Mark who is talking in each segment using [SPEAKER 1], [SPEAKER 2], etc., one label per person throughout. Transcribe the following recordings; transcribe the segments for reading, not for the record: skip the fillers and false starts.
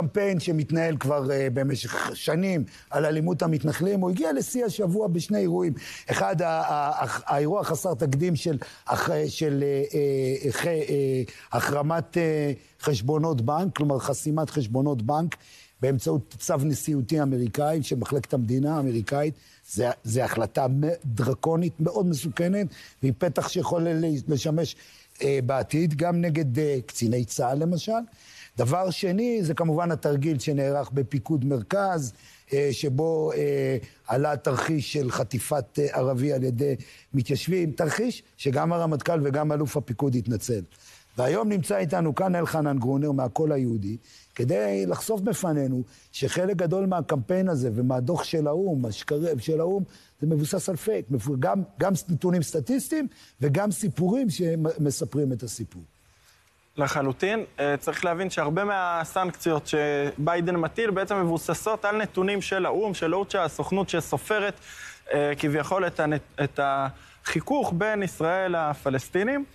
[SPEAKER 1] קמפיין שמתנהל כבר במשך שנים על אלימות המתנחלים, הוא הגיע לשיא השבוע בשני אירועים. אחד, האירוע חסר תקדים של החרמת חשבונות בנק, כלומר חסימת חשבונות בנק, באמצעות צו נשיאותי אמריקאי של מחלקת המדינה האמריקאית. זה החלטה דרקונית מאוד מסוכנת, והיא פתח שיכול לשמש בעתיד, גם נגד קציני צה"ל למשל. דבר שני, זה כמובן התרגיל שנערך בפיקוד מרכז, שבו עלה תרחיש של חטיפת ערבי על ידי מתיישבים, תרחיש שגם הרמטכ"ל וגם אלוף הפיקוד התנצל. והיום נמצא איתנו כאן אלחנן גרונר מהקול היהודי, כדי לחשוף בפנינו שחלק גדול מהקמפיין הזה ומהדוח של האום, השקרים של האום, זה מבוסס על פייק, גם נתונים סטטיסטיים וגם סיפורים שמספרים את הסיפור.
[SPEAKER 2] לחלוטין, צריך להבין שהרבה מהסנקציות שביידן מטיל בעצם מבוססות על נתונים של האום, של אוצ'ה, הסוכנות שסופרת כביכול את החיכוך בין ישראל לפלסטינים.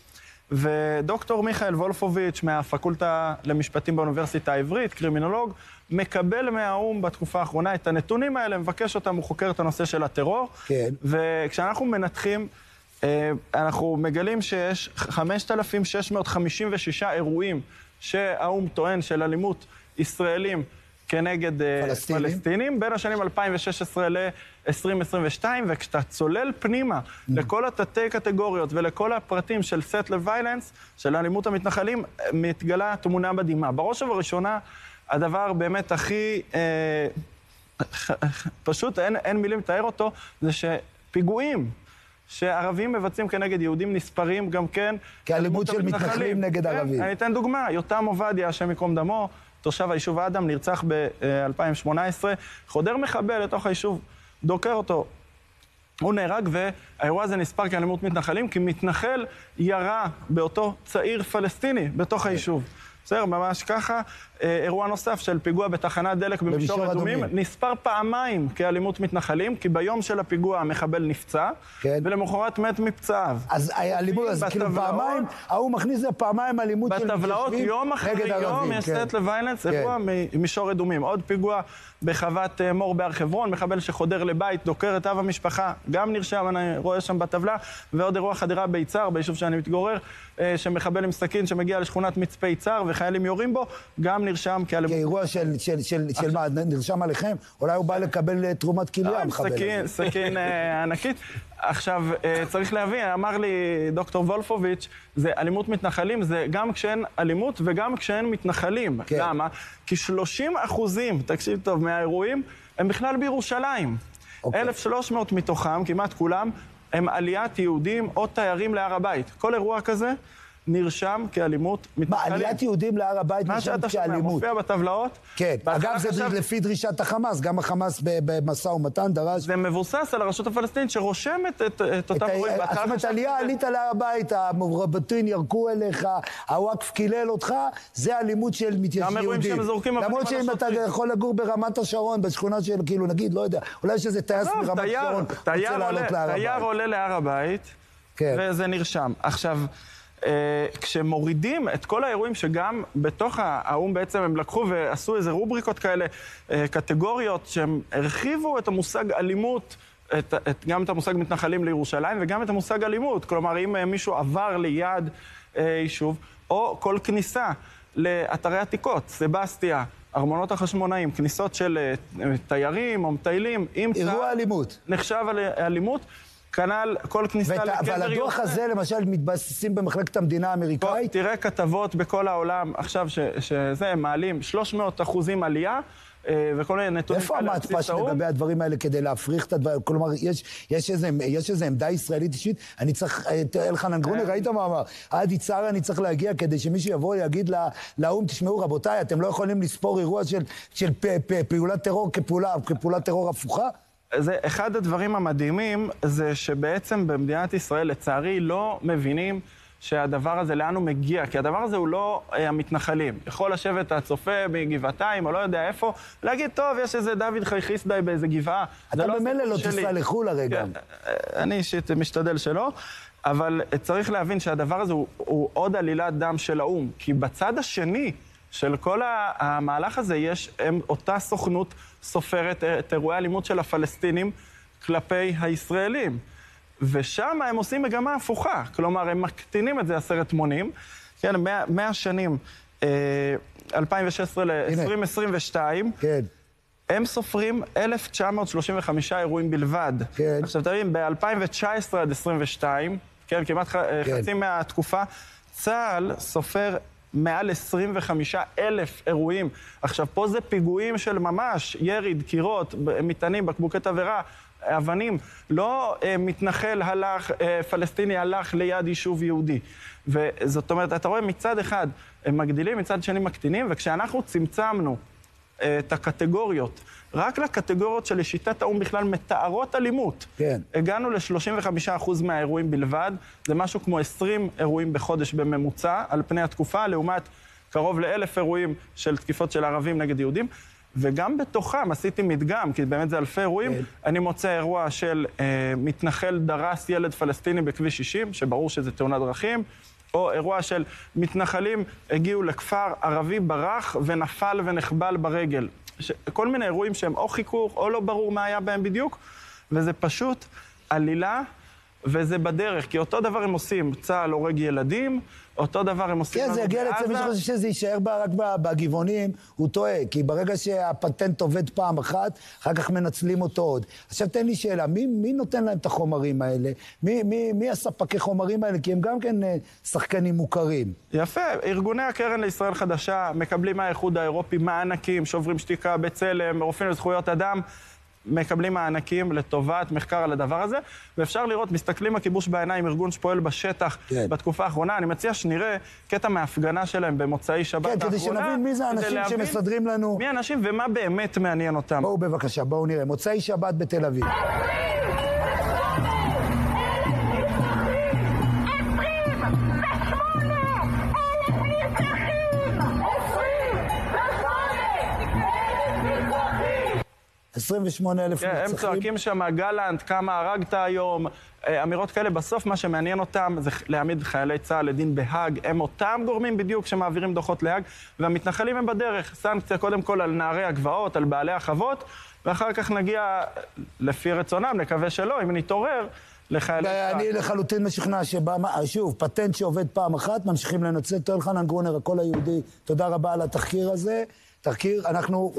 [SPEAKER 2] ודוקטור מיכאל וולפוביץ' מהפקולטה למשפטים באוניברסיטה העברית, קרימינולוג, מקבל מהאום בתקופה האחרונה את הנתונים האלה, מבקש אותם, הוא חוקר את הנושא של הטרור. כן. וכשאנחנו מנתחים, אנחנו מגלים שיש 5,656 אירועים שהאום טוען של אלימות ישראלים כנגד פלסטינים, בין השנים 2016 ל-2022, וכשאתה צולל פנימה לכל התתי קטגוריות ולכל הפרטים של set violence, של אלימות המתנחלים, מתגלה תמונה מדהימה. בראש ובראשונה, הדבר באמת הכי פשוט, אין מילים לתאר אותו, זה שפיגועים שערבים מבצעים כנגד יהודים נספרים גם כן
[SPEAKER 1] כאלימות של מתנחלים נגד ערבים.
[SPEAKER 2] אני אתן דוגמה, יותם עובדיה, השם יקום דמו, תושב היישוב אדם, נרצח ב-2018, חודר מחבל לתוך היישוב, דוקר אותו. הוא נהרג, והאירוע הזה נספר כאלימות מתנחלים, כי מתנחל ירה באותו צעיר פלסטיני בתוך היישוב. בסדר, ממש ככה. אירוע נוסף של פיגוע בתחנת דלק במישור אדומים, נספר פעמיים כאלימות מתנחלים, כי ביום של הפיגוע המחבל נפצע, ולמחרת מת מפצעיו.
[SPEAKER 1] אז האלימות, אז כאילו פעמיים, הוא מכניס פעמיים אלימות של מתיישבים נגד ערבים.
[SPEAKER 2] בטבלאות, יום אחרי יום יש set violence, אירוע ממישור אדומים. עוד פיגוע בחוות מור בהר חברון, מחבל שחודר לבית, דוקר את אב המשפחה, גם נרשם, אני רואה שם בטבלה, ועוד אירוע חדירה ביצהר, ביישוב שאני מתגורר, שמחבל עם סכין שמגיע לשכונת מצפה יצהר וחיילים יורים בו, גם נרשם כאלימות.
[SPEAKER 1] כאירוע של מה, נרשם עליכם? אולי הוא בא לקבל תרומת כליה, המחבל הזה.
[SPEAKER 2] סכין ענקית. עכשיו, צריך להבין, אמר לי דוקטור וולפוביץ', זה אלימות מתנחלים, זה גם כשאין אלימות וגם כשאין מתנחלים. למה? כי 30%, תקשיב טוב, מהאירועים, הם בכלל בירושלים. 1,300 מתוכם, כמעט כולם, הם עליית יהודים או תיירים להר הבית. כל אירוע כזה נרשם כאלימות מתנחלים.
[SPEAKER 1] מה, עליית יהודים להר הבית נרשמת כאלימות?
[SPEAKER 2] מה מופיע בטבלאות.
[SPEAKER 1] כן, אגב זה לפי דרישת החמאס, גם החמאס במשא ומתן דרש.
[SPEAKER 2] זה מבוסס על הרשות הפלסטינית שרושמת את אותם אירועים.
[SPEAKER 1] זאת אומרת, עלייה, עלית להר הבית, המורבטים ירקו אליך, הוואקף קילל אותך, זה אלימות של מתיישבים יהודים. למרות שאם אתה יכול לגור ברמת השרון, בשכונה של, כאילו, נגיד, לא יודע, אולי שזה טייס ברמת השרון, רוצה לעלות להר הבית.
[SPEAKER 2] תייר עולה להר הבית, וזה נרשם. עכשיו, כשמורידים את כל האירועים שגם בתוך האום בעצם הם לקחו ועשו איזה רובריקות כאלה, קטגוריות שהם הרחיבו את המושג אלימות, גם את המושג מתנחלים לירושלים וגם את המושג אלימות. כלומר, אם מישהו עבר ליד יישוב, או כל כניסה לאתרי עתיקות, סבסטיה, ארמונות החשמונאים, כניסות של תיירים או מטיילים,
[SPEAKER 1] אירוע אלימות.
[SPEAKER 2] נחשב אלימות. כנ"ל כל כניסה לקבר יוסף.
[SPEAKER 1] אבל הדוח הזה למשל מתבססים במחלקת המדינה האמריקאית?
[SPEAKER 2] תראה כתבות בכל העולם עכשיו שזה מעלים 300% עלייה וכל מיני נתונים.
[SPEAKER 1] איפה המעטפת לגבי הדברים האלה כדי להפריך את הדברים? כלומר, יש איזו עמדה ישראלית אישית? אני צריך, אלחנן גרונר, ראית מה אמר? עד יצהר אני צריך להגיע כדי שמישהו יבוא ויגיד לאום, תשמעו רבותיי, אתם לא יכולים לספור אירוע של פעולת טרור כפעולת טרור הפוכה?
[SPEAKER 2] זה אחד הדברים המדהימים, זה שבעצם במדינת ישראל, לצערי, לא מבינים שהדבר הזה לאן הוא מגיע, כי הדבר הזה הוא לא המתנחלים. יכול לשבת הצופה מגבעתיים, או לא יודע איפה, להגיד, טוב, יש איזה דוד חייכיסדאי באיזה גבעה.
[SPEAKER 1] אתה במילא לא תיסע לחו"ל הרגע.
[SPEAKER 2] אני אישית משתדל שלא, אבל צריך להבין שהדבר הזה הוא עוד עלילת דם של האום, כי בצד השני, של כל המהלך הזה אותה סוכנות סופרת את אירועי האלימות של הפלסטינים כלפי הישראלים. ושם הם עושים מגמה הפוכה, כלומר, הם מקטינים את זה 10 מונים, כן, 100 שנים, 2016 ל-2022,
[SPEAKER 1] כן.
[SPEAKER 2] הם סופרים 1,935 אירועים בלבד.
[SPEAKER 1] כן.
[SPEAKER 2] עכשיו תראים, ב-2019 עד 22, כן, כמעט חצי מהתקופה, צה"ל סופר מעל 25,000 אירועים. עכשיו, פה זה פיגועים של ממש, ירי, דקירות, מטענים, בקבוקי תבערה, אבנים. לא מתנחל הלך, פלסטיני הלך ליד יישוב יהודי. וזאת אומרת, אתה רואה מצד אחד הם מגדילים, מצד שני מקטינים, וכשאנחנו צמצמנו את הקטגוריות, רק לקטגוריות שלשיטת האו"ם בכלל מתארות אלימות.
[SPEAKER 1] כן.
[SPEAKER 2] הגענו ל-35% מהאירועים בלבד, זה משהו כמו 20 אירועים בחודש בממוצע, על פני התקופה, לעומת קרוב ל1,000 אירועים של תקיפות של ערבים נגד יהודים, וגם בתוכם עשיתי מדגם, כי באמת זה אלפי אירועים, כן. אני מוצא אירוע של מתנחל דרס ילד פלסטיני בכביש 60, שברור שזה תאונת דרכים, או אירוע של מתנחלים הגיעו לכפר ערבי ברח ונפל ונחבל ברגל. כל מיני אירועים שהם או חיכוך או לא ברור מה היה בהם בדיוק, וזה פשוט עלילה, וזה בדרך, כי אותו דבר הם עושים, צה"ל הורג ילדים, אותו דבר הם עושים...
[SPEAKER 1] כן, זה יגיע לצד, מי שחושב שזה יישאר רק בגבעונים, הוא טועה, כי ברגע שהפטנט עובד פעם אחת, אחר כך מנצלים אותו עוד. עכשיו תן לי שאלה, מי נותן להם את החומרים האלה? מי הספקי חומרים האלה? כי הם גם כן שחקנים מוכרים.
[SPEAKER 2] יפה, ארגוני הקרן לישראל חדשה מקבלים מהאיחוד האירופי מענקים, שוברים שתיקה, בצלם, רופאים לזכויות אדם, מקבלים מענקים לטובת מחקר על הדבר הזה, ואפשר לראות, מסתכלים הכיבוש בעיניים, ארגון שפועל בשטח בתקופה האחרונה. אני מציע שנראה קטע מההפגנה שלהם במוצאי שבת האחרונה.
[SPEAKER 1] כן, כדי שנבין מי זה האנשים שמסדרים לנו.
[SPEAKER 2] מי האנשים ומה באמת מעניין אותם.
[SPEAKER 1] בואו בבקשה, בואו נראה. מוצאי שבת בתל אביב.
[SPEAKER 2] הם צועקים שם, גלנט, כמה הרגת היום, אמירות כאלה. בסוף מה שמעניין אותם זה להעמיד חיילי צה"ל לדין בהאג. הם אותם גורמים בדיוק שמעבירים דוחות להאג, והמתנחלים הם בדרך. סנקציה קודם כל על נערי הגבעות, על בעלי החוות, ואחר כך נגיע לפי רצונם, נקווה שלא, אם נתעורר, לחיילי צה"ל.
[SPEAKER 1] אני לחלוטין משכנע שוב, פטנט שעובד פעם אחת, ממשיכים לנצל. אלחנן גרונר, הקול היהודי, תודה רבה על התחקיר הזה. תחקיר, אנחנו...